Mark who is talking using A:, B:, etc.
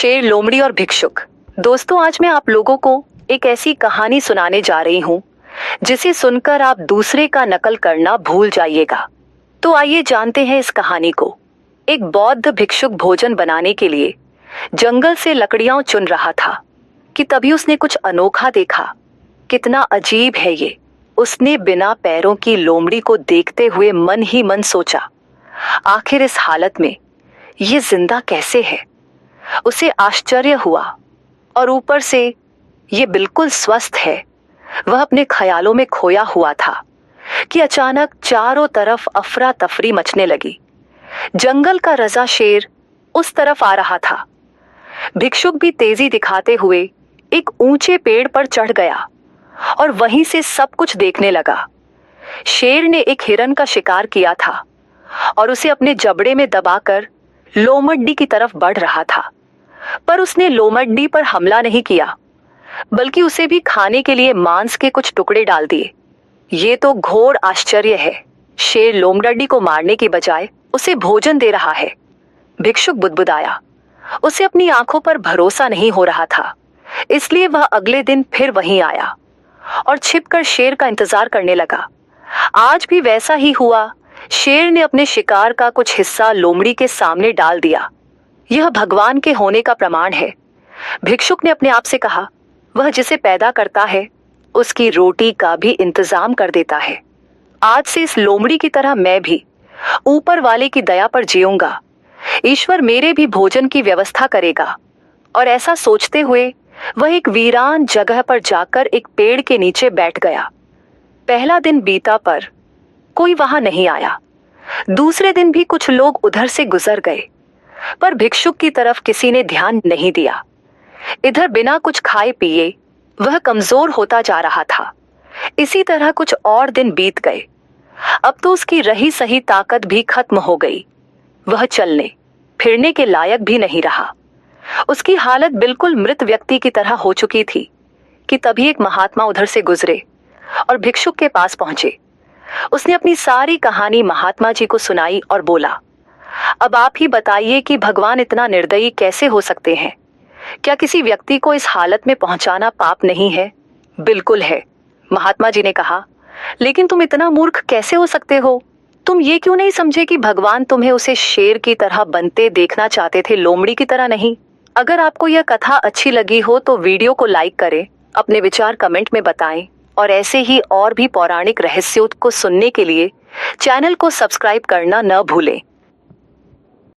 A: शेर, लोमड़ी और भिक्षुक। दोस्तों, आज मैं आप लोगों को एक ऐसी कहानी सुनाने जा रही हूँ जिसे सुनकर आप दूसरे का नकल करना भूल जाइएगा। तो आइए जानते हैं इस कहानी को। एक बौद्ध भिक्षुक भोजन बनाने के लिए जंगल से लकड़ियां चुन रहा था कि तभी उसने कुछ अनोखा देखा। कितना अजीब है ये। उसने बिना पैरों की लोमड़ी को देखते हुए मन ही मन सोचा, आखिर इस हालत में ये जिंदा कैसे है। उसे आश्चर्य हुआ और ऊपर से ये बिल्कुल स्वस्थ है। वह अपने ख्यालों में खोया हुआ था कि अचानक चारों तरफ अफरा तफरी मचने लगी। जंगल का रजा शेर उस तरफ आ रहा था। भिक्षुक भी तेजी दिखाते हुए एक ऊंचे पेड़ पर चढ़ गया और वहीं से सब कुछ देखने लगा। शेर ने एक हिरन का शिकार किया था और उसे अपने जबड़े में दबाकर लोमड़ी की तरफ बढ़ रहा था, पर उसने लोमड़ी पर हमला नहीं किया, बल्कि उसे भी खाने के लिए मांस के कुछ टुकड़े डाल दिए। ये तो घोर आश्चर्य है। शेर लोमड़ी को मारने की बजाय उसे भोजन दे रहा है। भिक्षुक बुदबुदाया। उसे अपनी आंखों पर भरोसा नहीं हो रहा था, इसलिए वह अगले दिन फिर वहीं आया और छिपकर शेर का इंतजार करने लगा। आज भी वैसा ही हुआ। शेर ने अपने शिकार का कुछ हिस्सा लोमड़ी के सामने डाल दिया। यह भगवान के होने का प्रमाण है, भिक्षुक ने अपने आप से कहा। वह जिसे पैदा करता है उसकी रोटी का भी इंतजाम कर देता है। आज से इस लोमड़ी की तरह मैं भी ऊपर वाले की दया पर जीऊंगा। ईश्वर मेरे भी भोजन की व्यवस्था करेगा। और ऐसा सोचते हुए वह एक वीरान जगह पर जाकर एक पेड़ के नीचे बैठ गया। पहला दिन बीता पर कोई वहां नहीं आया। दूसरे दिन भी कुछ लोग उधर से गुजर गए, पर भिक्षुक की तरफ किसी ने ध्यान नहीं दिया। इधर बिना कुछ खाए पिए वह कमजोर होता जा रहा था। इसी तरह कुछ और दिन बीत गए। अब तो उसकी रही सही ताकत भी खत्म हो गई। वह चलने फिरने के लायक भी नहीं रहा। उसकी हालत बिल्कुल मृत व्यक्ति की तरह हो चुकी थी कि तभी एक महात्मा उधर से गुजरे और भिक्षुक के पास पहुंचे। उसने अपनी सारी कहानी महात्मा जी को सुनाई और बोला, अब आप ही बताइए कि भगवान इतना निर्दयी कैसे हो सकते हैं। क्या किसी व्यक्ति को इस हालत में पहुंचाना पाप नहीं है? बिल्कुल है, महात्मा जी ने कहा। लेकिन तुम इतना मूर्ख कैसे हो सकते हो? तुम ये क्यों नहीं समझे कि भगवान तुम्हें उसे शेर की तरह बनते देखना चाहते थे, लोमड़ी की तरह नहीं? अगर आपको यह कथा अच्छी लगी हो तो वीडियो को लाइक करें, अपने विचार कमेंट में बताएं और ऐसे ही और भी पौराणिक रहस्यों को सुनने के लिए चैनल को सब्सक्राइब करना न भूलें।